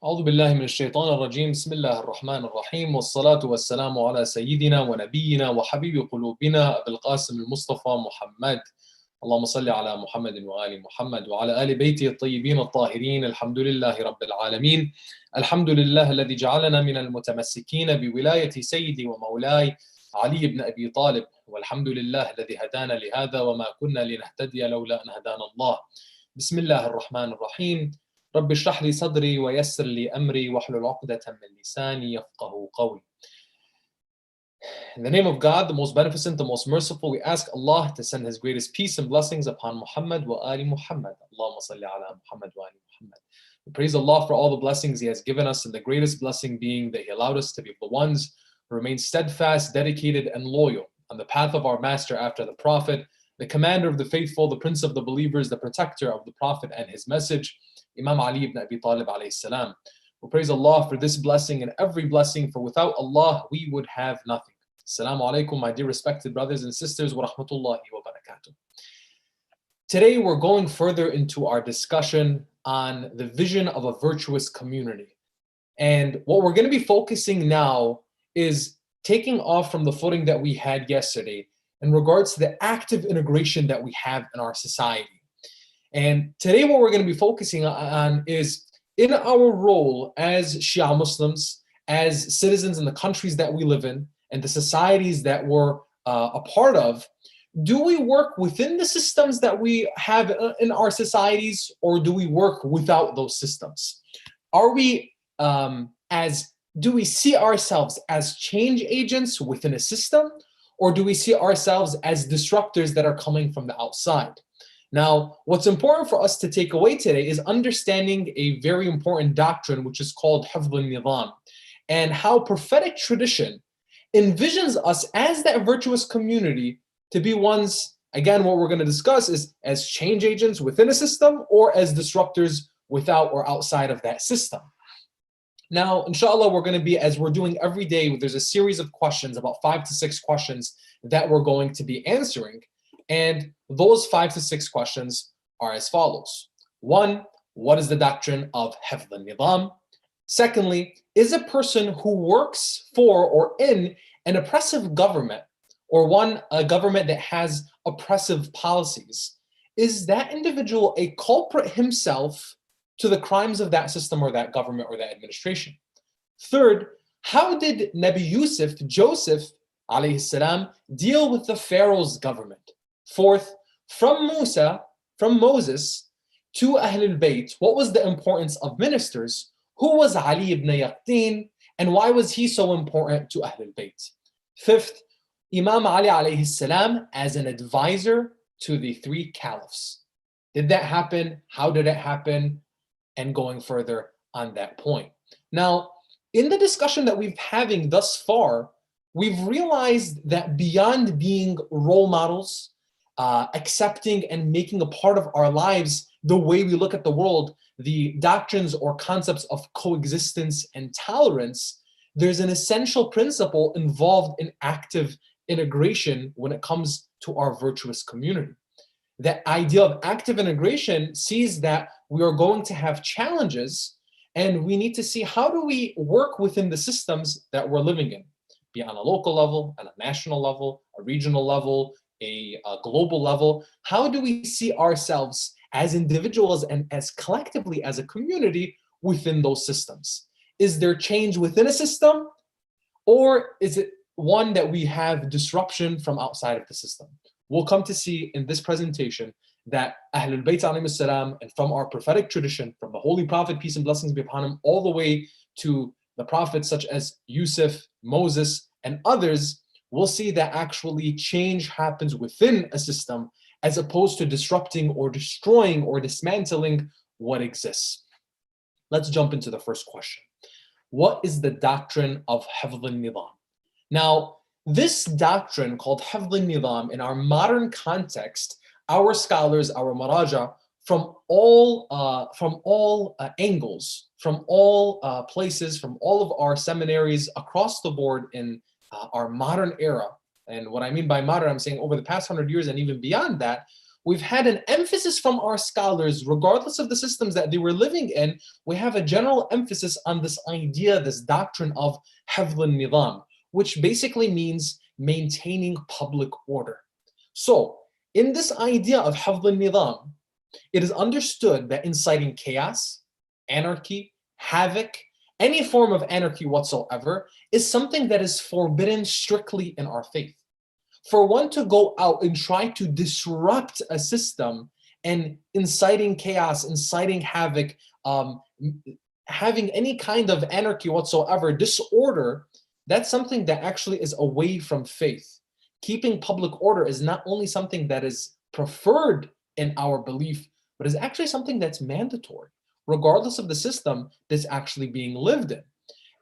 أعوذ بالله من الشيطان الرجيم بسم الله الرحمن الرحيم والصلاة والسلام على سيدنا ونبينا وحبيب قلوبنا أبي القاسم المصطفى محمد اللهم صل على محمد وآل محمد وعلى آل بيته الطيبين الطاهرين الحمد لله رب العالمين الحمد لله الذي جعلنا من المتمسكين بولاية سيدي ومولاي علي بن أبي طالب والحمد لله الذي هدانا لهذا وما كنا لنهتدي لولا أن هدانا الله بسم الله الرحمن الرحيم رب اشرح لي صدري ويسر لي أمري واحلل عقدة من لساني يفقه قولي. In the name of God, the most beneficent, the most merciful, we ask Allah to send His greatest peace and blessings upon Muhammad wa ali Muhammad. Allahumma salli ala Muhammad wa ali Muhammad. We praise Allah for all the blessings He has given us, and the greatest blessing being that He allowed us to be the ones who remain steadfast, dedicated, and loyal on the path of our Master after the Prophet, the commander of the faithful, the prince of the believers, the protector of the Prophet and his message, Imam Ali ibn Abi Talib alayhi salam. We praise Allah for this blessing and every blessing, for without Allah we would have nothing. Assalamu alaikum, my dear respected brothers and sisters, wa rahmatullahi wa barakatuh. Today we're going further into our discussion on the vision of a virtuous community. And what we're going to be focusing now is taking off from the footing that we had yesterday in regards to the active integration that we have in our society. And today what we're going to be focusing on is in our role as Shia Muslims, as citizens in the countries that we live in, and the societies that we're a part of, do we work within the systems that we have in our societies, or do we work without those systems? Are we, do we see ourselves as change agents within a system, or do we see ourselves as disruptors that are coming from the outside? Now, what's important for us to take away today is understanding a very important doctrine, which is called Hifz al-Nizam, and how prophetic tradition envisions us as that virtuous community to be ones, again, what we're going to discuss is as change agents within a system or as disruptors without or outside of that system. Now, inshallah, we're going to be, as we're doing every day, there's a series of questions, about 5 to 6 questions that we're going to be answering. And those 5 to 6 questions are as follows. 1, what is the doctrine of Hifz al-Nizam? Secondly, is a person who works for or in an oppressive government, or a government that has oppressive policies, is that individual a culprit himself to the crimes of that system or that government or that administration? Third, how did Nabi Joseph alayhi salam, deal with the Pharaoh's government? Fourth, from Moses to Ahlul Bayt, what was the importance of ministers? Who was Ali ibn Yaqtin, and why was he so important to Ahlul Bayt? Fifth, Imam Ali alayhi salam as an advisor to the 3 caliphs. Did that happen? How did it happen? And going further on that point. Now, in the discussion that we've having thus far, we've realized that beyond being role models, accepting and making a part of our lives the way we look at the world, the doctrines or concepts of coexistence and tolerance, there's an essential principle involved in active integration when it comes to our virtuous community. That idea of active integration sees that we are going to have challenges, and we need to see how do we work within the systems that we're living in, be it on a local level, on a national level, a regional level, a global level. How do we see ourselves as individuals and as collectively as a community within those systems? Is there change within a system, or is it one that we have disruption from outside of the system? We'll come to see in this presentation that Ahlul Bayt alayhim salam, and from our prophetic tradition, from the Holy Prophet, peace and blessings be upon him, all the way to the prophets such as Yusuf, Moses, and others, we'll see that actually change happens within a system as opposed to disrupting or destroying or dismantling what exists. Let's jump into the first question. What is the doctrine of Hifz al-Nizam? Now, this doctrine called Hifz al-Nizam in our modern context, our scholars, our maraja, from all angles, from all places, from all of our seminaries across the board in our modern era, and what I mean by modern, I'm saying over the past 100 years and even beyond that, we've had an emphasis from our scholars, regardless of the systems that they were living in, we have a general emphasis on this idea, this doctrine of hifdh al-nizam, which basically means maintaining public order. So, in this idea of hifdh al-nizam, it is understood that inciting chaos, anarchy, havoc, any form of anarchy whatsoever is something that is forbidden strictly in our faith. For one to go out and try to disrupt a system and inciting chaos, inciting havoc, having any kind of anarchy whatsoever, disorder, that's something that actually is away from faith. Keeping public order is not only something that is preferred in our belief, but is actually something that's mandatory, regardless of the system that's actually being lived in.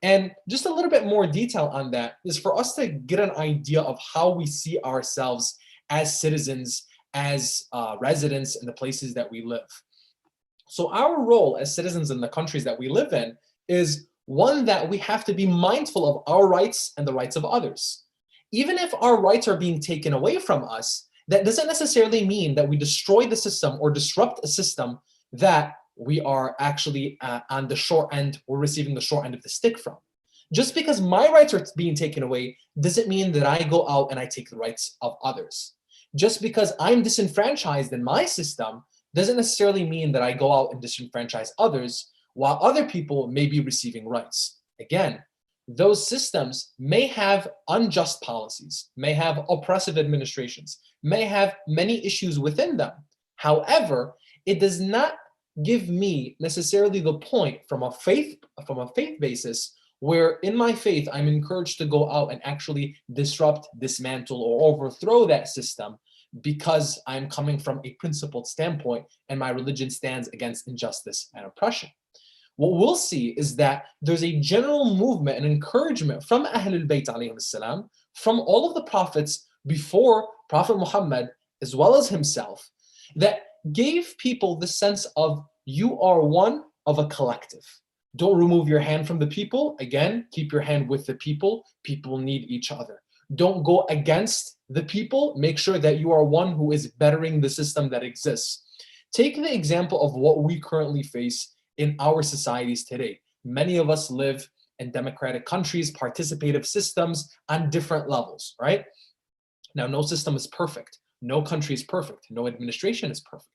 And just a little bit more detail on that is for us to get an idea of how we see ourselves as citizens, as residents in the places that we live. So our role as citizens in the countries that we live in is one that we have to be mindful of our rights and the rights of others. Even if our rights are being taken away from us, that doesn't necessarily mean that we destroy the system or disrupt a system that we are actually on the short end, we're receiving the short end of the stick from. Just because my rights are being taken away doesn't mean that I go out and I take the rights of others. Just because I'm disenfranchised in my system doesn't necessarily mean that I go out and disenfranchise others while other people may be receiving rights. Again, those systems may have unjust policies, may have oppressive administrations, may have many issues within them. However, it does not give me necessarily the point from a faith basis where in my faith I'm encouraged to go out and actually disrupt, dismantle, or overthrow that system because I'm coming from a principled standpoint and my religion stands against injustice and oppression. What we'll see is that there's a general movement and encouragement from Ahlul Bayt alayhim salam, from all of the prophets before Prophet Muhammad, as well as himself, that gave people the sense of you are one of a collective. Don't remove your hand from the people. Again, keep your hand with the people. People need each other. Don't go against the people. Make sure that you are one who is bettering the system that exists. Take the example of what we currently face in our societies today. Many of us live in democratic countries, participative systems on different levels, right? Now, no system is perfect. No country is perfect. No administration is perfect.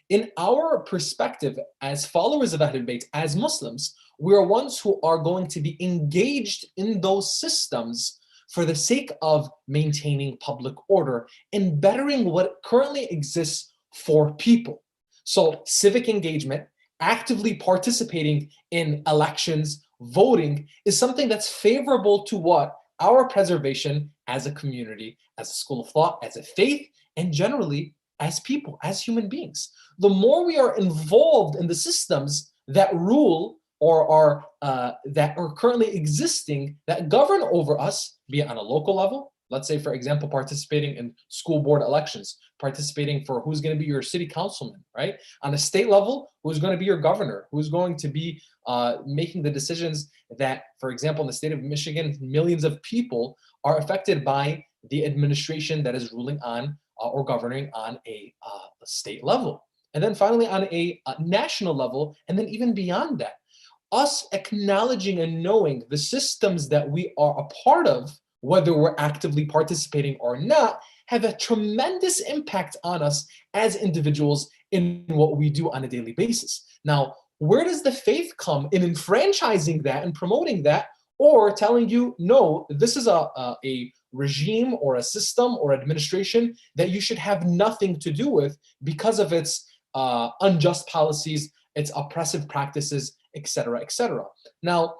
In our perspective, as followers of Ahlul Bayt, as Muslims, we are ones who are going to be engaged in those systems for the sake of maintaining public order and bettering what currently exists for people. So civic engagement, actively participating in elections, voting is something that's favorable to what? Our preservation as a community, as a school of thought, as a faith, and generally as people, as human beings. The more we are involved in the systems that rule or are that are currently existing that govern over us, be it on a local level, let's say, for example, participating in school board elections, participating for who's going to be your city councilman, right? On a state level, who's going to be your governor, who's going to be making the decisions that, for example, in the state of Michigan, millions of people are affected by the administration that is ruling on or governing on a state level. And then finally on a national level, and then even beyond that, us acknowledging and knowing the systems that we are a part of, whether we're actively participating or not, have a tremendous impact on us as individuals in what we do on a daily basis. Now, where does the faith come in enfranchising that and promoting that, or telling you, no, this is a regime or a system or administration that you should have nothing to do with because of its unjust policies, its oppressive practices, etc., etc. Now,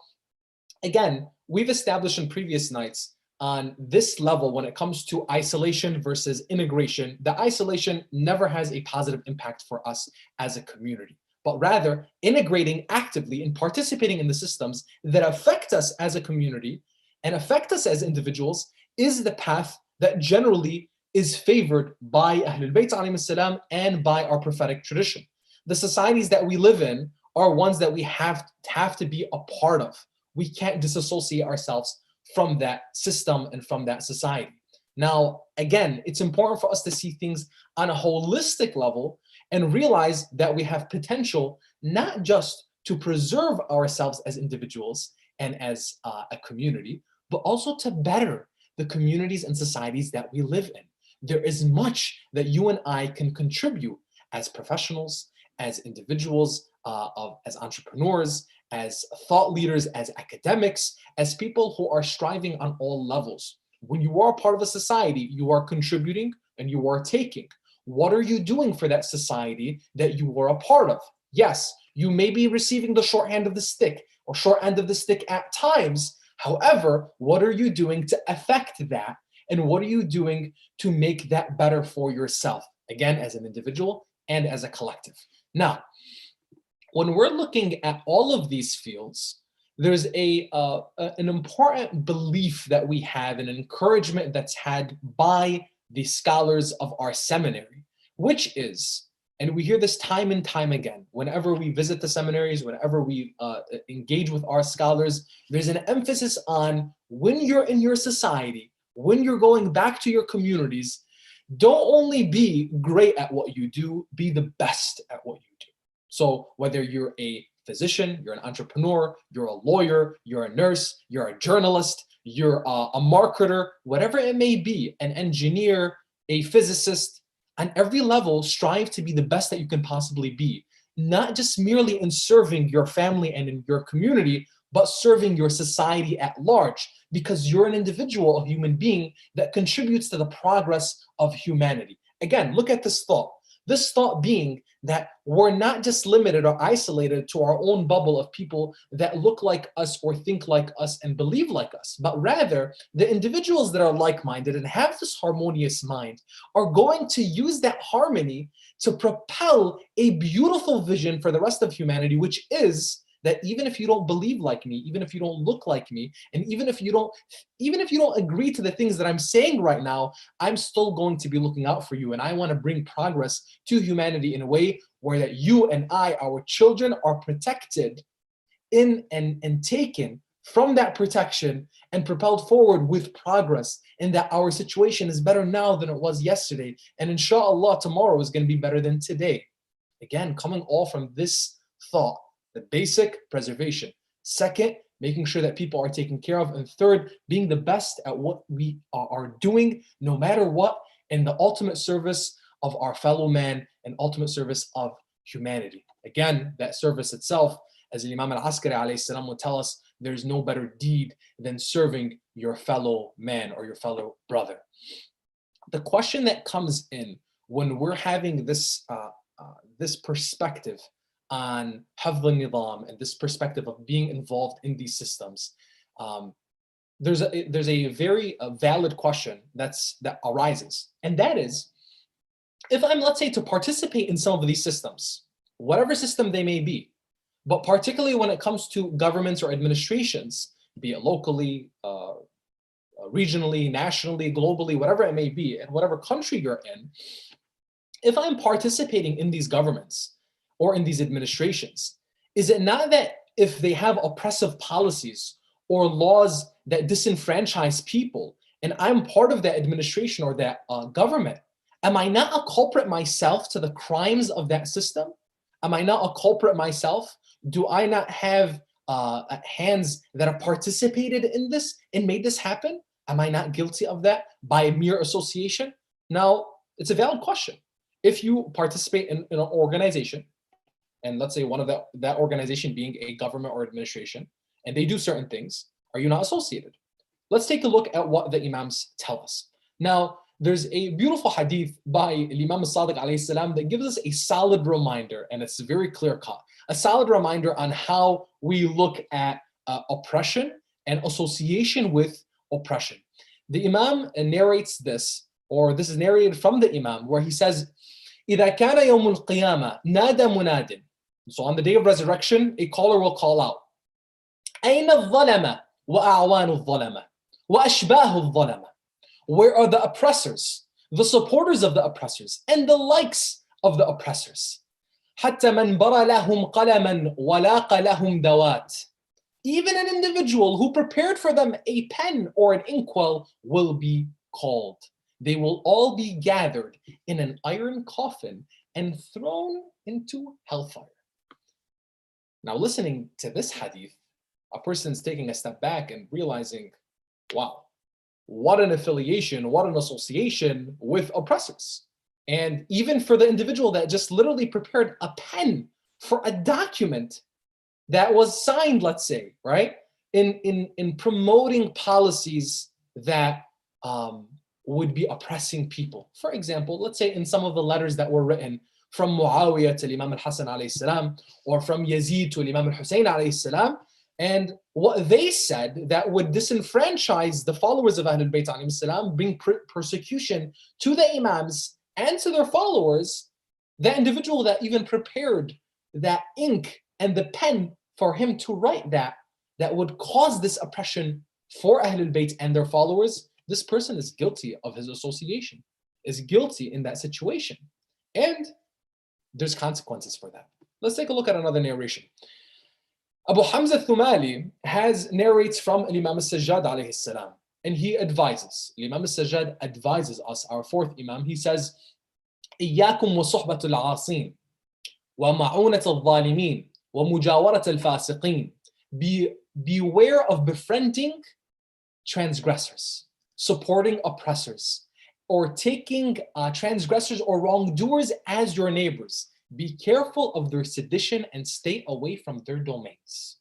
again, we've established in previous nights on this level when it comes to isolation versus integration, the isolation never has a positive impact for us as a community, but rather integrating actively and participating in the systems that affect us as a community and affect us as individuals is the path that generally is favored by Ahlul Bayt alayhim salam and by our prophetic tradition. The societies that we live in are ones that we have to be a part of. We can't disassociate ourselves from that system and from that society. Now, again, it's important for us to see things on a holistic level and realize that we have potential not just to preserve ourselves as individuals and as a community, but also to better the communities and societies that we live in. There is much that you and I can contribute as professionals, as individuals, as entrepreneurs, as thought leaders, as academics, as people who are striving on all levels. When you are part of a society, you are contributing and you are taking. What are you doing for that society that you were a part of? Yes, you may be receiving the short hand of the stick or short end of the stick at times. However, what are you doing to affect that? And what are you doing to make that better for yourself? Again, as an individual and as a collective. Now, when we're looking at all of these fields, there's an important belief that we have, an encouragement that's had by the scholars of our seminary, which is, and we hear this time and time again, whenever we visit the seminaries, whenever we engage with our scholars, there's an emphasis on when you're in your society, when you're going back to your communities, don't only be great at what you do, be the best at what you do. So whether you're a physician, you're an entrepreneur, you're a lawyer, you're a nurse, you're a journalist, you're a marketer, whatever it may be, an engineer, a physicist, on every level, strive to be the best that you can possibly be. Not just merely in serving your family and in your community, but serving your society at large, because you're an individual, a human being that contributes to the progress of humanity. Again, look at this thought. This thought being that we're not just limited or isolated to our own bubble of people that look like us or think like us and believe like us, but rather the individuals that are like-minded and have this harmonious mind are going to use that harmony to propel a beautiful vision for the rest of humanity, which is that even if you don't believe like me, even if you don't look like me, and even if you don't agree to the things that I'm saying right now, I'm still going to be looking out for you. And I want to bring progress to humanity in a way where that you and I, our children, are protected in and taken from that protection and propelled forward with progress, and that our situation is better now than it was yesterday. And inshallah, tomorrow is going to be better than today. Again, coming all from this thought. The basic, preservation. Second, making sure that people are taken care of. And third, being the best at what we are doing, no matter what, in the ultimate service of our fellow man and ultimate service of humanity. Again, that service itself, as Imam al-Askari alayhi salam will tell us, there's no better deed than serving your fellow man or your fellow brother. The question that comes in when we're having this perspective on Hafdh al-Nidam and this perspective of being involved in these systems, there's a very valid question that arises, and that is, if I'm, let's say, to participate in some of these systems, whatever system they may be, but particularly when it comes to governments or administrations, be it locally, regionally, nationally, globally, whatever it may be, and whatever country you're in, if I'm participating in these governments or in these administrations, is it not that if they have oppressive policies or laws that disenfranchise people, and I'm part of that administration or that government, am I not a culprit myself to the crimes of that system? Am I not a culprit myself? Do I not have hands that have participated in this and made this happen? Am I not guilty of that by mere association? Now, it's a valid question. If you participate in an organization, and let's say one of that organization being a government or administration, and they do certain things, are you not associated? Let's take a look at what the Imams tell us. Now, there's a beautiful hadith by Imam al-Sadiq alayhi salam that gives us a solid reminder, and it's very clear-cut, a solid reminder on how we look at oppression and association with oppression. The Imam narrates this, or this is narrated from the Imam, where he says, إِذَا كَانَ يَوْمُ الْقِيَامَةِ نَادَى مُنَادٍ. So on the day of resurrection, a caller will call out, أَيْنَ الظَّلَمَ وَأَعْوَانُ الظَّلَمَ وَأَشْبَاهُ الظَّلَمَ. Where are the oppressors, the supporters of the oppressors, and the likes of the oppressors? حَتَّى مَنْ بَرَى لَهُمْ قَلَمًا وَلَاقَ لَهُمْ دَوَاتٍ. Even an individual who prepared for them a pen or an inkwell will be called. They will all be gathered in an iron coffin and thrown into hellfire. Now, listening to this hadith, a person's taking a step back and realizing, wow, what an affiliation, what an association with oppressors. And even for the individual that just literally prepared a pen for a document that was signed, let's say, right, in promoting policies that would be oppressing people. For example, let's say in some of the letters that were written from Muawiyah to Imam al-Hasan alayhi salam, or from Yazid to Imam al-Hussein alayhi salam, and what they said that would disenfranchise the followers of Ahlul Bayt alayhi salam, bring persecution to the Imams and to their followers, that individual that even prepared that ink and the pen for him to write that would cause this oppression for Ahlul Bayt and their followers, this person is guilty of his association, is guilty in that situation. And there's consequences for that. Let's take a look at another narration. Abu Hamza al-Thumali narrates from Imam al-Sajjad alayhi salam, and he advises, Imam al-Sajjad advises us, our fourth Imam, he says, إِيَّاكُمْ وَصُحْبَةُ الْعَاصِينَ وَمَعُونَةَ الظَّالِمِينَ وَمُجَاوَرَةَ الْفَاسِقِينَ. Beware of befriending transgressors, supporting oppressors, or taking transgressors or wrongdoers as your neighbors. Be careful of their sedition and stay away from their domains.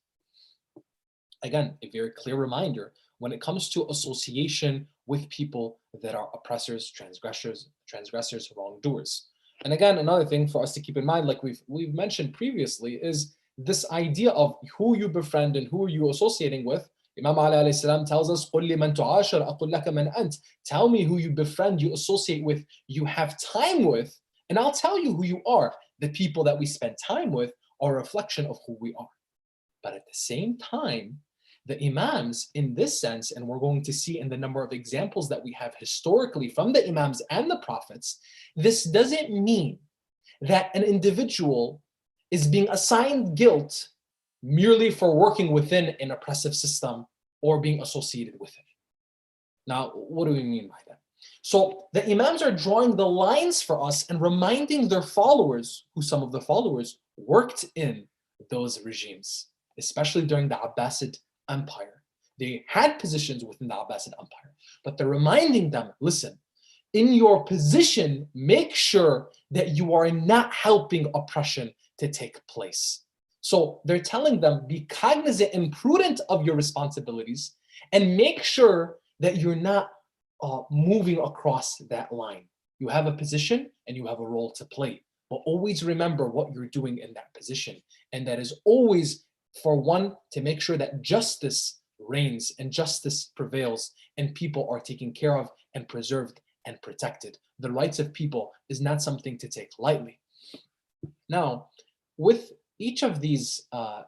Again, a very clear reminder when it comes to association with people that are oppressors, transgressors, wrongdoers. And again, another thing for us to keep in mind, like we've mentioned previously, is this idea of who you befriend and who are you associating with. Imam Ali alayhi salam tells us, قُلْ لِمَنْ تُعَاشَرْ أَقُلْ لَكَ مَنْ أَنْتَ. Tell me who you befriend, you associate with, you have time with, and I'll tell you who you are. The people that we spend time with are a reflection of who we are. But at the same time, the Imams in this sense, and we're going to see in the number of examples that we have historically from the Imams and the Prophets, this doesn't mean that an individual is being assigned guilt merely for working within an oppressive system or being associated with it. Now, what do we mean by that? So the Imams are drawing the lines for us and reminding their followers, who some of the followers worked in those regimes, especially during the Abbasid Empire. They had positions within the Abbasid Empire, but they're reminding them, listen, in your position, make sure that you are not helping oppression to take place. So they're telling them, be cognizant and prudent of your responsibilities and make sure that you're not moving across that line. You have a position and you have a role to play, but always remember what you're doing in that position. And that is always for one, to make sure that justice reigns and justice prevails and people are taken care of and preserved and protected. The rights of people is not something to take lightly. Now, with each of these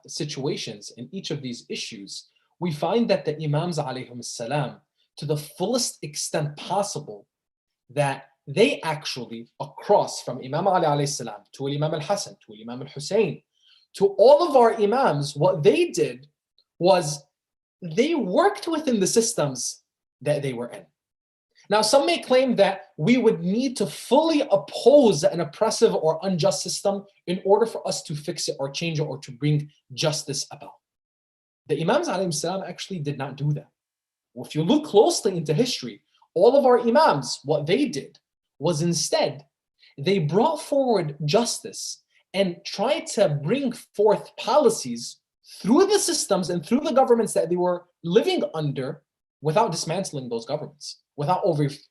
situations and each of these issues, we find that the Imams alayhim salam, to the fullest extent possible, that they actually, across from Imam Ali alayhi salam to Imam al-Hasan, to Imam al-Hussein, to all of our Imams, what they did was they worked within the systems that they were in. Now, some may claim that we would need to fully oppose an oppressive or unjust system in order for us to fix it or change it or to bring justice about. The Imams alayhim salam actually did not do that. If you look closely into history, all of our Imams, what they did was instead, they brought forward justice and tried to bring forth policies through the systems and through the governments that they were living under without dismantling those governments, without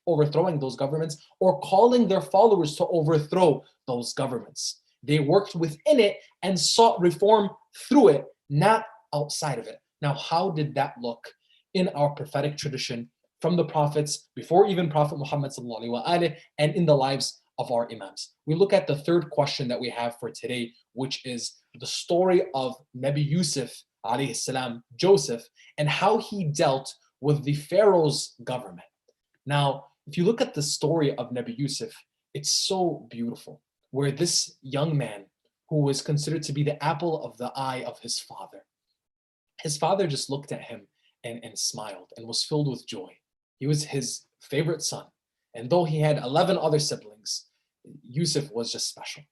overthrowing those governments or calling their followers to overthrow those governments. They worked within it and sought reform through it, not outside of it. Now, how did that look in our prophetic tradition from the prophets, before even Prophet Muhammad and in the lives of our Imams? We look at the third question that we have for today, which is the story of Nabi Yusuf alayhi salam, Joseph, and how he dealt with the Pharaoh's government. Now, if you look at the story of Nabi Yusuf, it's so beautiful, where this young man who was considered to be the apple of the eye of his father just looked at him and smiled and was filled with joy. He was his favorite son. And though he had 11 other siblings, Yusuf was just special.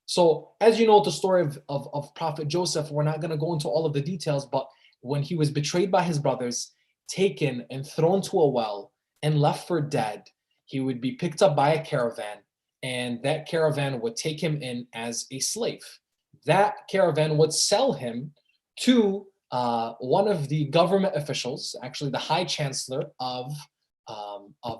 So as you know the story of Prophet Joseph, we're not going to go into all of the details, but when he was betrayed by his brothers, taken and thrown to a well and left for dead, he would be picked up by a caravan, and that caravan would take him in as a slave. That caravan would sell him to one of the government officials, actually the high chancellor of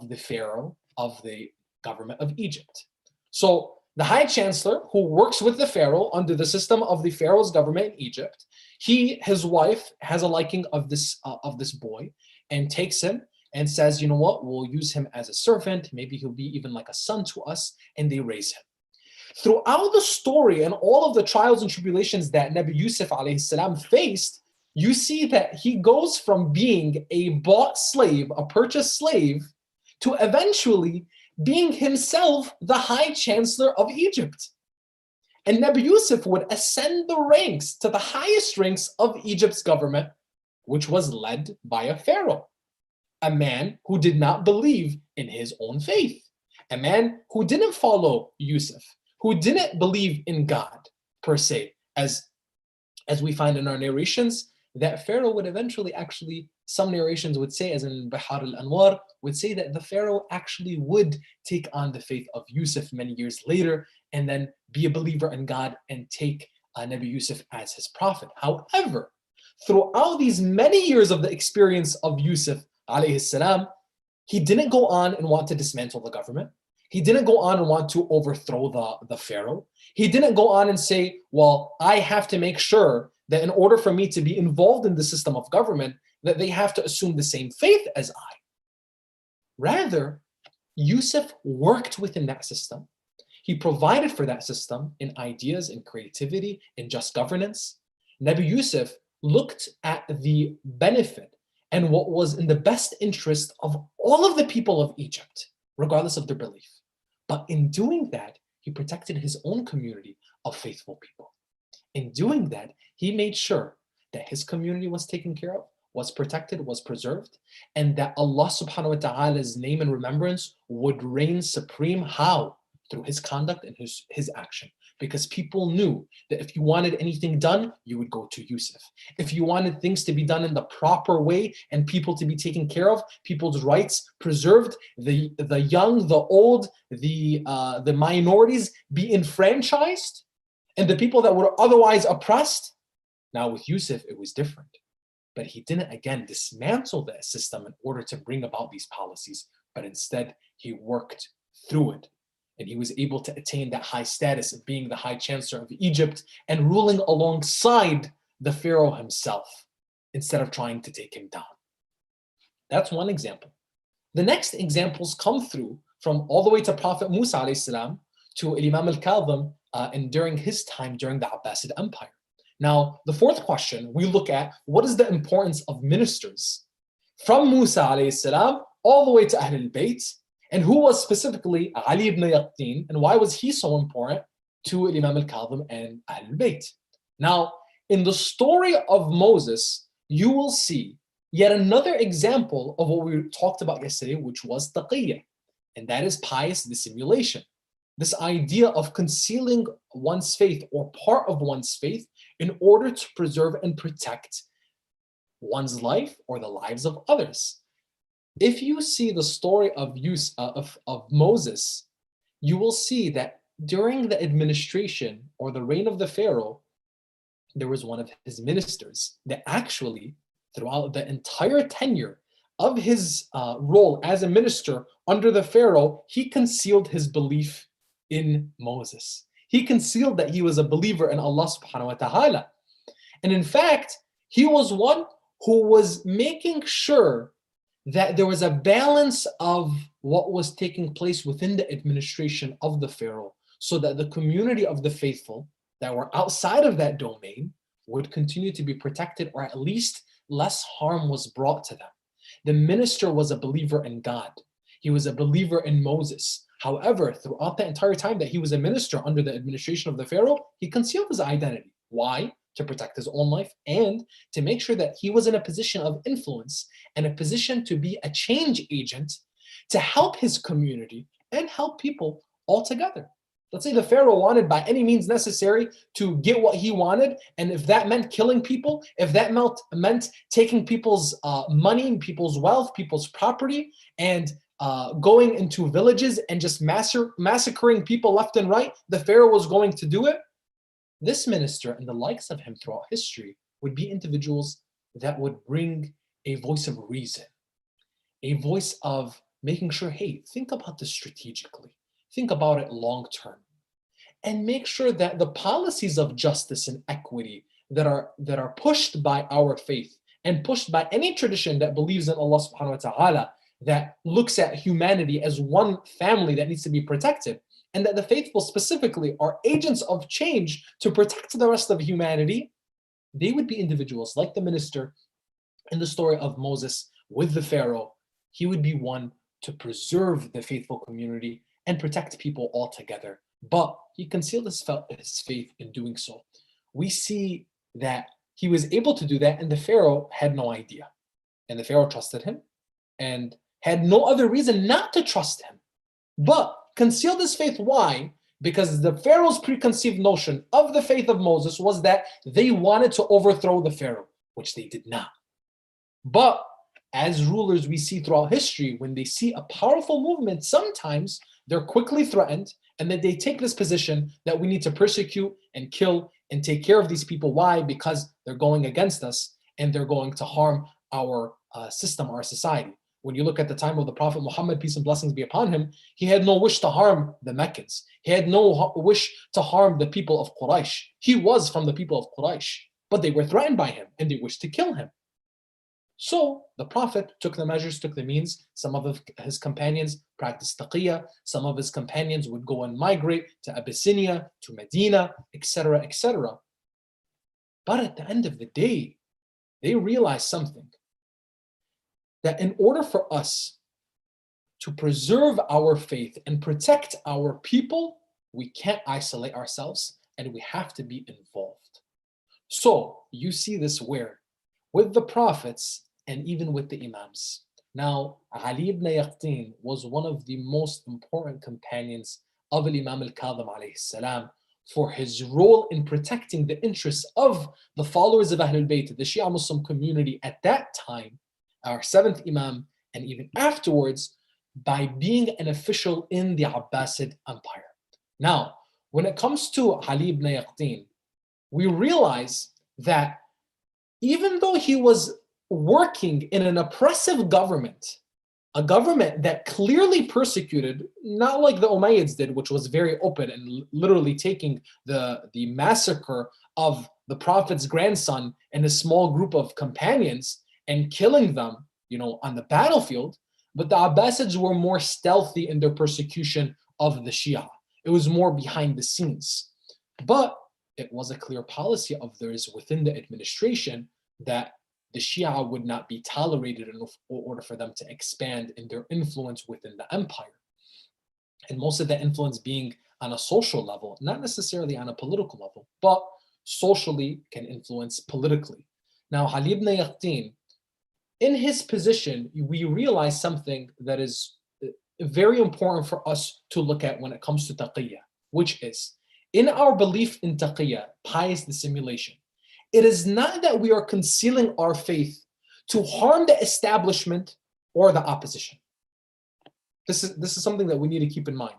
the pharaoh of the government of Egypt. So the high chancellor, who works with the pharaoh under the system of the pharaoh's government in Egypt, his wife has a liking of this boy and takes him and says, you know what, we'll use him as a servant. Maybe he'll be even like a son to us, and they raise him. Throughout the story and all of the trials and tribulations that Nabi Yusuf alayhi salam faced, you see that he goes from being a bought slave, a purchased slave, to eventually being himself the high chancellor of Egypt. And Nabi Yusuf would ascend the ranks to the highest ranks of Egypt's government, which was led by a pharaoh, a man who did not believe in his own faith, a man who didn't follow Yusuf, who didn't believe in God per se, as we find in our narrations, that Pharaoh would eventually actually, some narrations would say, as in Bihar al-Anwar, would say that the Pharaoh actually would take on the faith of Yusuf many years later and then be a believer in God and take Nabi Yusuf as his prophet. However, throughout these many years of the experience of Yusuf alayhi salam, he didn't go on and want to dismantle the government. He didn't go on and want to overthrow the Pharaoh. He didn't go on and say, well, I have to make sure that in order for me to be involved in the system of government, that they have to assume the same faith as I. Rather, Yusuf worked within that system. He provided for that system in ideas, in creativity, in just governance. Nabi Yusuf looked at the benefit and what was in the best interest of all of the people of Egypt, regardless of their belief. But in doing that, he protected his own community of faithful people. In doing that, he made sure that his community was taken care of, was protected, was preserved, and that Allah subhanahu wa ta'ala's name and remembrance would reign supreme. How? Through his conduct and his action. Because people knew that if you wanted anything done, you would go to Yusuf. If you wanted things to be done in the proper way and people to be taken care of, people's rights preserved, the young, the old, the minorities be enfranchised, and the people that were otherwise oppressed. Now with Yusuf, it was different. But he didn't, again, dismantle that system in order to bring about these policies, but instead he worked through it. And he was able to attain that high status of being the high chancellor of Egypt and ruling alongside the Pharaoh himself, instead of trying to take him down. That's one example. The next examples come through from all the way to Prophet Musa alayhi salam to Imam al-Kadhim and during his time during the Abbasid Empire. Now, the fourth question, we look at what is the importance of ministers from Musa alayhi salam all the way to Ahlul Bayt, and who was specifically Ali ibn Yaqtin, and why was he so important to Imam al-Kadhim and Ahlul Bayt? Now, in the story of Moses, you will see yet another example of what we talked about yesterday, which was taqiyya, and that is pious dissimulation. This idea of concealing one's faith or part of one's faith in order to preserve and protect one's life or the lives of others. If you see the story of Moses, you will see that during the administration or the reign of the Pharaoh, there was one of his ministers that actually, throughout the entire tenure of his role as a minister under the Pharaoh, he concealed his belief in Moses. He concealed that he was a believer in Allah subhanahu wa ta'ala. And in fact, he was one who was making sure that there was a balance of what was taking place within the administration of the Pharaoh, so that the community of the faithful that were outside of that domain would continue to be protected, or at least less harm was brought to them. The minister was a believer in God. He was a believer in Moses. However, throughout the entire time that he was a minister under the administration of the Pharaoh, he concealed his identity. Why? To protect his own life and to make sure that he was in a position of influence and a position to be a change agent to help his community and help people altogether. Let's say the Pharaoh wanted by any means necessary to get what he wanted, and if that meant killing people, if that meant taking people's money, people's wealth, people's property, and going into villages and just massacring people left and right, the Pharaoh was going to do it. This minister and the likes of him throughout history would be individuals that would bring a voice of reason, a voice of making sure, hey, think about this strategically, think about it long term, and make sure that the policies of justice and equity that are pushed by our faith and pushed by any tradition that believes in Allah subhanahu wa ta'ala, that looks at humanity as one family that needs to be protected, and that the faithful specifically are agents of change to protect the rest of humanity, they would be individuals like the minister in the story of Moses with the Pharaoh. He would be one to preserve the faithful community and protect people altogether. But he concealed his faith in doing so. We see that he was able to do that, and the Pharaoh had no idea. And the Pharaoh trusted him and had no other reason not to trust him, but concealed his faith. Why? Because the Pharaoh's preconceived notion of the faith of Moses was that they wanted to overthrow the Pharaoh, which they did not. But as rulers, we see throughout history, when they see a powerful movement, sometimes they're quickly threatened, and then they take this position that we need to persecute and kill and take care of these people. Why? Because they're going against us and they're going to harm our system, our society. When you look at the time of the Prophet Muhammad, peace and blessings be upon him, he had no wish to harm the Meccans. He had no wish to harm the people of Quraysh. He was from the people of Quraysh, but they were threatened by him and they wished to kill him. So the Prophet took the measures, took the means. Some of his companions practiced taqiyya. Some of his companions would go and migrate to Abyssinia, to Medina, etc., etc. But at the end of the day, they realized something, that in order for us to preserve our faith and protect our people, we can't isolate ourselves and we have to be involved. So you see this where with the prophets and even with the imams. Now, Ali ibn Yaqtin was one of the most important companions of Imam al-Kadhim alayhi salam for his role in protecting the interests of the followers of Ahlul Bayt, the Shia Muslim community at that time, our seventh Imam, and even afterwards, by being an official in the Abbasid Empire. Now, when it comes to Ali ibn Yaqtin, we realize that even though he was working in an oppressive government, a government that clearly persecuted, not like the Umayyads did, which was very open and literally taking the massacre of the Prophet's grandson and a small group of companions and killing them, on the battlefield. But the Abbasids were more stealthy in their persecution of the Shia. It was more behind the scenes. But it was a clear policy of theirs within the administration that the Shia would not be tolerated in order for them to expand in their influence within the empire. And most of the influence being on a social level, not necessarily on a political level, but socially can influence politically. Now, Ali ibn Yaqtin, in his position, we realize something that is very important for us to look at when it comes to taqiyya, which is, in our belief in taqiyya, pious dissimulation, it is not that we are concealing our faith to harm the establishment or the opposition. This is something that we need to keep in mind.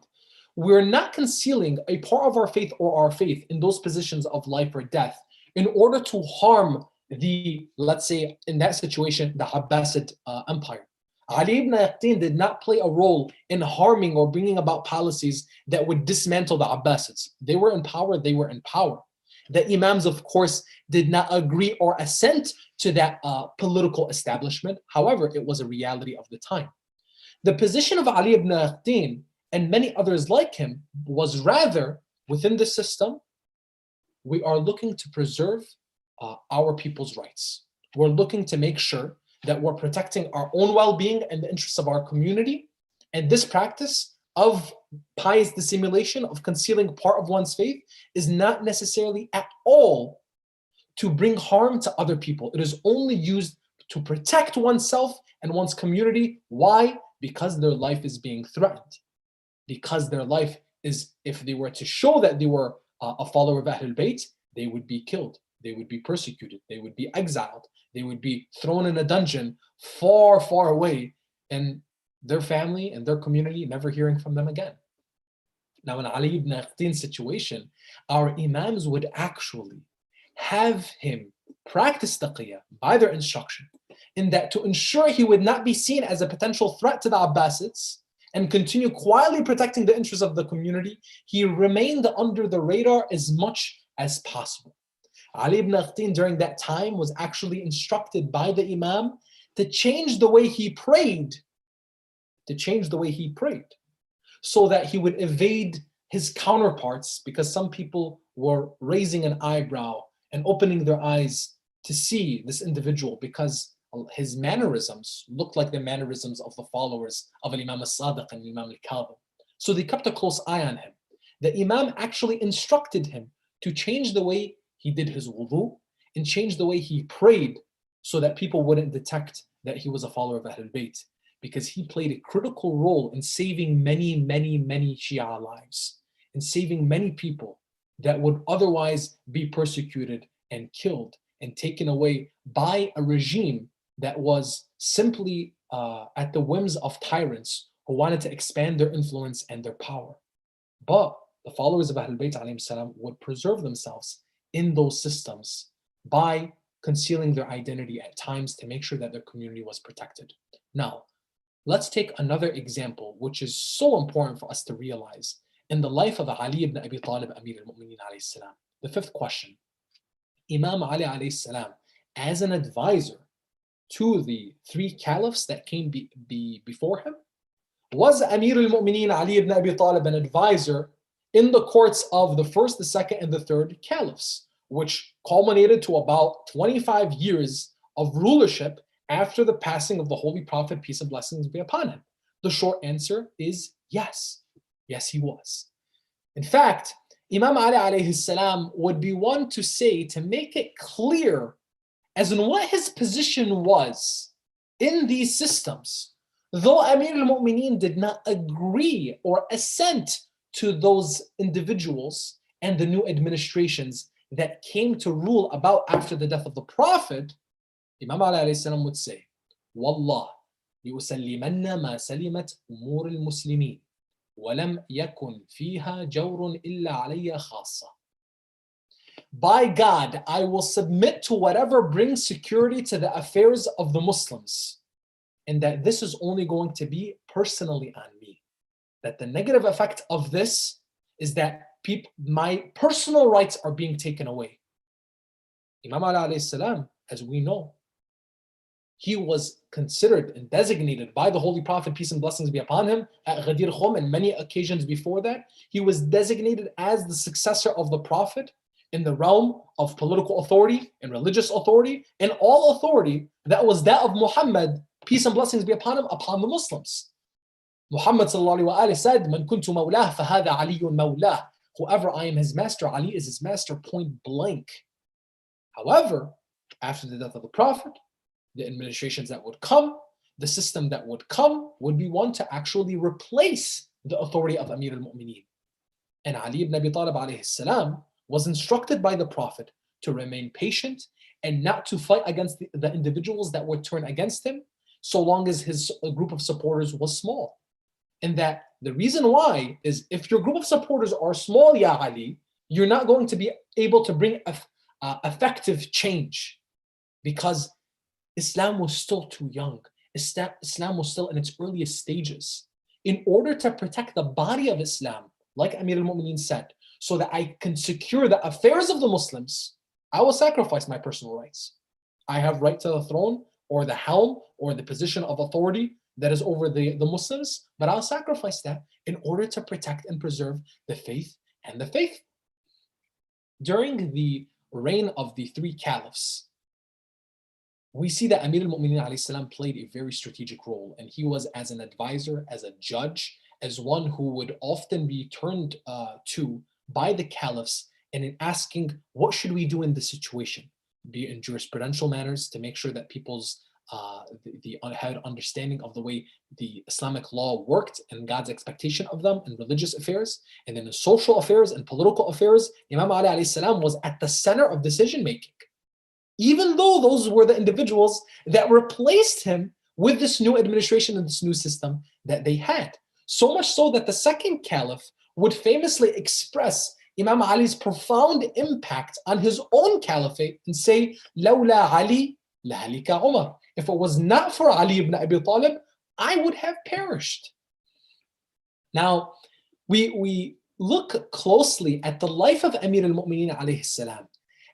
We're not concealing a part of our faith or our faith in those positions of life or death in order to harm let's say, in that situation, the Abbasid Empire. Ali ibn Yaqtin did not play a role in harming or bringing about policies that would dismantle the Abbasids. They were in power, they were in power. The Imams, of course, did not agree or assent to that political establishment. However, it was a reality of the time. The position of Ali ibn Yaqtin and many others like him was rather, within the system, we are looking to preserve our people's rights. We're looking to make sure that we're protecting our own well-being and the interests of our community. And this practice of pious dissimulation, of concealing part of one's faith, is not necessarily at all to bring harm to other people. It is only used to protect oneself and one's community. Why? because their life is being threatened. Because their life is, if they were to show that they were a follower of Ahlul Bayt, they would be killed, they would be persecuted, they would be exiled, they would be thrown in a dungeon far, far away, and their family and their community never hearing from them again. Now, in Ali ibn Aqtin's situation, our Imams would actually have him practice taqiyya by their instruction, in that to ensure he would not be seen as a potential threat to the Abbasids and continue quietly protecting the interests of the community, he remained under the radar as much as possible. Ali ibn Aqtin during that time was actually instructed by the Imam to change the way he prayed, so that he would evade his counterparts, because some people were raising an eyebrow and opening their eyes to see this individual because his mannerisms looked like the mannerisms of the followers of Imam al-Sadiq and Imam al-Kadhim. So they kept a close eye on him. The Imam actually instructed him to change the way he did his wudu and change the way he prayed, so that people wouldn't detect that he was a follower of Ahlul Bayt, because he played a critical role in saving many, many, many Shia lives, in saving many people that would otherwise be persecuted and killed and taken away by a regime that was simply at the whims of tyrants who wanted to expand their influence and their power. But the followers of Ahlul Bayt alayhim salam would preserve themselves in those systems by concealing their identity at times to make sure that their community was protected. Now, let's take another example, which is so important for us to realize in the life of Ali ibn Abi Talib, Amir al-Mu'mineen alayhi salam. The fifth question: Imam Ali alayhi salam, as an advisor to the three caliphs that came before him, was Amir al-Mu'mineen Ali ibn Abi Talib an advisor in the courts of the first, the second, and the third caliphs, which culminated to about 25 years of rulership after the passing of the Holy Prophet, peace and blessings be upon him? The short answer is yes. Yes, he was. In fact, Imam Ali alayhi salam would be one to say, to make it clear as in what his position was in these systems, though Amir al-Mu'mineen did not agree or assent to those individuals and the new administrations that came to rule about after the death of the Prophet, Imam Ali alayhi salam would say, Wallah, لِيُسَلِّمَنَّ مَا سَلِمَتْ أُمُورِ الْمُسْلِمِينَ وَلَمْ يَكُنْ فِيهَا جَوْرٌ إِلَّا عَلَيَّ خَاصَّةً. By God, I will submit to whatever brings security to the affairs of the Muslims, and that this is only going to be personally on me. That the negative effect of this is that my personal rights are being taken away. Imam Ali alayhi salam, as we know, he was considered and designated by the Holy Prophet, peace and blessings be upon him, at Ghadir Khum and many occasions before that. He was designated as the successor of the Prophet in the realm of political authority and religious authority and all authority that was that of Muhammad, peace and blessings be upon him, upon the Muslims. Muhammad sallallahu alaihi wasallam said, "Man kuntu mawlah, fahada Aliyun mawlah." Whoever I am his master, Ali is his master, point blank. However, after the death of the Prophet, the administrations that would come, the system that would come, would be one to actually replace the authority of Amir al-Mu'mineen. And Ali ibn Abi Talib alayhi salam was instructed by the Prophet to remain patient and not to fight against the individuals that would turn against him, so long as his group of supporters was small. And that the reason why is, if your group of supporters are small, Ya Ali, you're not going to be able to bring effective change, because Islam was still too young. Islam was still in its earliest stages. In order to protect the body of Islam, like Amir al-Mu'mineen said, so that I can secure the affairs of the Muslims, I will sacrifice my personal rights. I have right to the throne or the helm or the position of authority that is over the Muslims, but I'll sacrifice that in order to protect and preserve the faith and the faith. During the reign of the three caliphs, we see that Amir al-Mu'mineen alayhi salam played a very strategic role, and he was as an advisor, as a judge, as one who would often be turned to by the caliphs and in asking, what should we do in this situation? Be it in jurisprudential matters to make sure that people's had understanding of the way the Islamic law worked and God's expectation of them in religious affairs, and then in social affairs and political affairs, Imam Ali alayhi salam was at the center of decision making, even though those were the individuals that replaced him with this new administration and this new system that they had. So much so that the second caliph would famously express Imam Ali's profound impact on his own caliphate and say, "Lawla Ali lahalika Umar." If it was not for Ali ibn Abi Talib, I would have perished. Now, we look closely at the life of Amir al-Mu'mineen alayhi salam,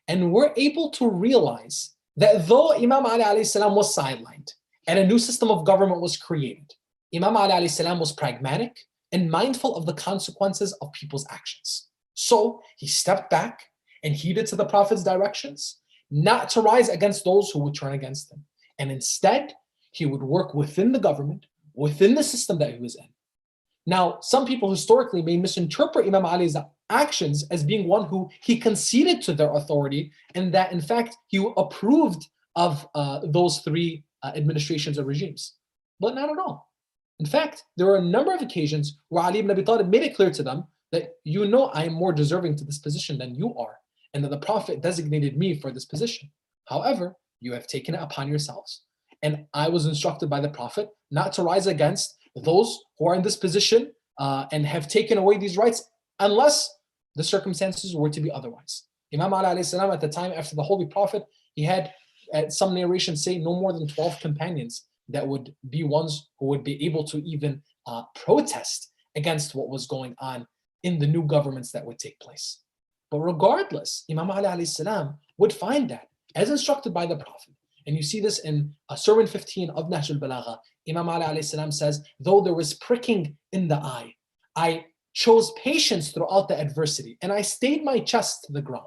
and we're able to realize that though Imam Ali alayhi salam was sidelined and a new system of government was created, Imam Ali alayhi salam was pragmatic and mindful of the consequences of people's actions. So he stepped back and heeded to the Prophet's directions, not to rise against those who would turn against him. And instead, he would work within the government, within the system that he was in. Now, some people historically may misinterpret Imam Ali's actions as being one who he conceded to their authority, and that in fact he approved of those three administrations or regimes. But not at all. In fact, there were a number of occasions where Ali ibn Abi Talib made it clear to them that, you know, I am more deserving to this position than you are, and that the Prophet designated me for this position. However, you have taken it upon yourselves. And I was instructed by the Prophet not to rise against those who are in this position and have taken away these rights unless the circumstances were to be otherwise. Imam Ali alayhi salam at the time after the Holy Prophet, he had, some narrations say, no more than 12 companions that would be ones who would be able to even protest against what was going on in the new governments that would take place. But regardless, Imam Ali alayhi salam would find that, as instructed by the Prophet, and you see this in Sermon 15 of Nahj al-Balagha, Imam Ali alayhi salam says, though there was pricking in the eye, I chose patience throughout the adversity, and I stayed my chest to the ground.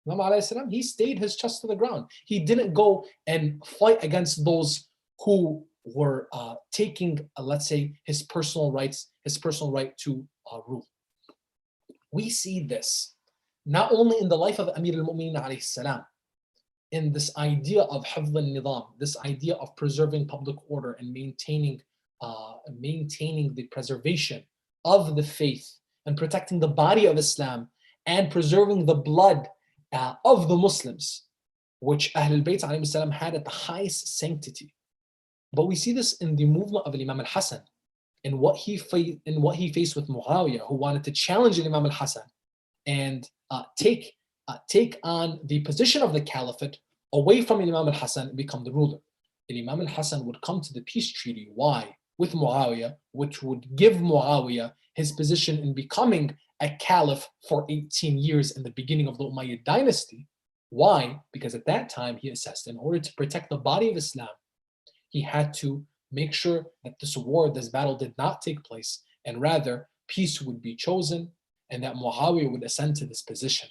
Imam Ali alayhi salam, he stayed his chest to the ground. He didn't go and fight against those who were taking, let's say, his personal rights, his personal right to rule. We see this not only in the life of Amir al-Mu'mineen alayhi salam, in this idea of hifz al-nizam, this idea of preserving public order and maintaining the preservation of the faith and protecting the body of Islam and preserving the blood of the Muslims, which Ahlul Bayt alayhi salam had at the highest sanctity. But we see this in the movement of Imam al-Hasan, in what he faced with Muawiyah, who wanted to challenge Imam al-Hasan and take on the position of the caliphate away from Imam al-Hasan and become the ruler. And Imam al-Hasan would come to the peace treaty. Why? With Muawiyah, which would give Muawiyah his position in becoming a caliph for 18 years in the beginning of the Umayyad dynasty. Why? Because at that time he assessed, in order to protect the body of Islam, he had to make sure that this battle did not take place, and rather peace would be chosen and that Muawiyah would ascend to this position.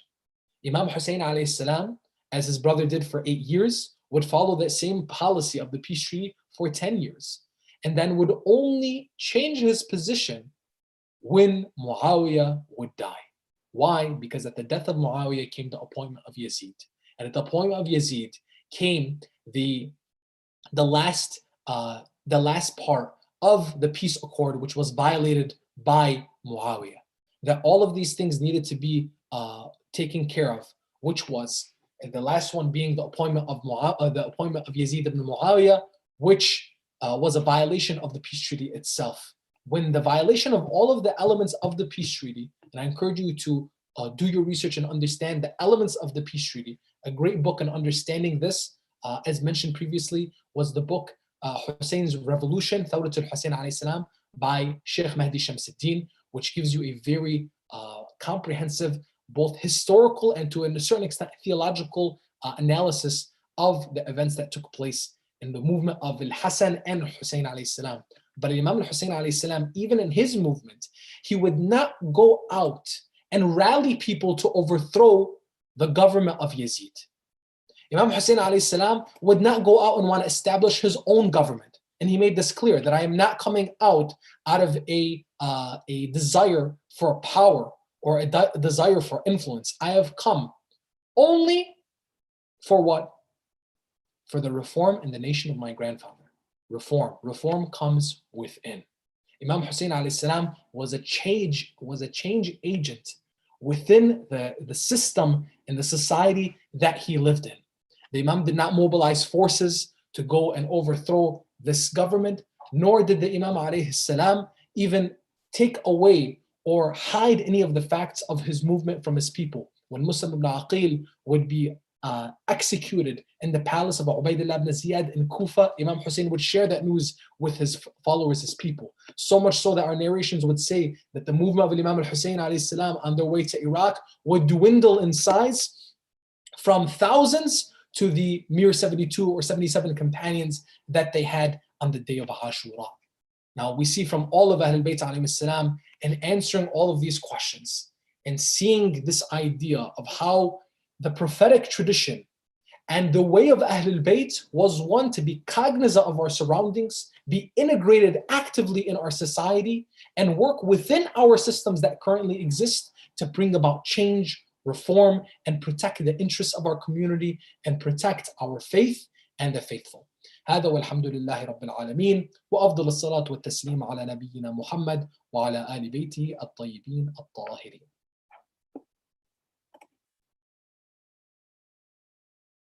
Imam Hussein alayhi salam, as his brother did for 8 years, would follow that same policy of the peace treaty for 10 years, and then would only change his position when Muawiyah would die. Why? Because at the death of Muawiyah came the appointment of Yazid. And at the appointment of Yazid came the last part of the peace accord, which was violated by Muawiyah. That all of these things needed to be taken care of, which was, and the last one being the appointment of Yazid ibn Muawiyah, which was a violation of the peace treaty itself. When the violation of all of the elements of the peace treaty, and I encourage you to do your research and understand the elements of the peace treaty. A great book in understanding this, as mentioned previously, was the book Hussein's Revolution, Thawrat al-Hussein alayhi salam, by Sheikh Mahdi Shamsuddin, which gives you a very comprehensive, both historical and to a certain extent theological analysis of the events that took place in the movement of Al-Hasan and Hussein alayhi salam. But Imam al-Hussein alayhi salam, even in his movement, he would not go out and rally people to overthrow the government of Yazid. Imam Hussein alayhi salam would not go out and want to establish his own government. And he made this clear, that I am not coming out of a desire for power or a desire for influence. I have come only for what? for the reform in the nation of my grandfather. Reform comes within. Imam Hussein alayhi salam was a change agent within the system and the society that he lived in. The Imam did not mobilize forces to go and overthrow this government, nor did the Imam alayhi salam even take away or hide any of the facts of his movement from his people. When Muslim ibn Aqil would be executed in the palace of Ubaidullah ibn Ziyad in Kufa, Imam Hussein would share that news with his followers, his people. So much so that our narrations would say that the movement of Imam al-Hussein alayhi salam on their way to Iraq would dwindle in size from thousands to the mere 72 or 77 companions that they had on the day of Ashura. Now we see from all of Ahlul Bayt alayhi salam in answering all of these questions and seeing this idea of how the prophetic tradition and the way of Ahlul Bayt was one to be cognizant of our surroundings, be integrated actively in our society, and work within our systems that currently exist to bring about change, reform, and protect the interests of our community and protect our faith and the faithful. هذا والحمد لله رب العالمين وأفضل الصلاة والتسليم على نبينا محمد وعلى آل بيته الطيبين الطاهرين.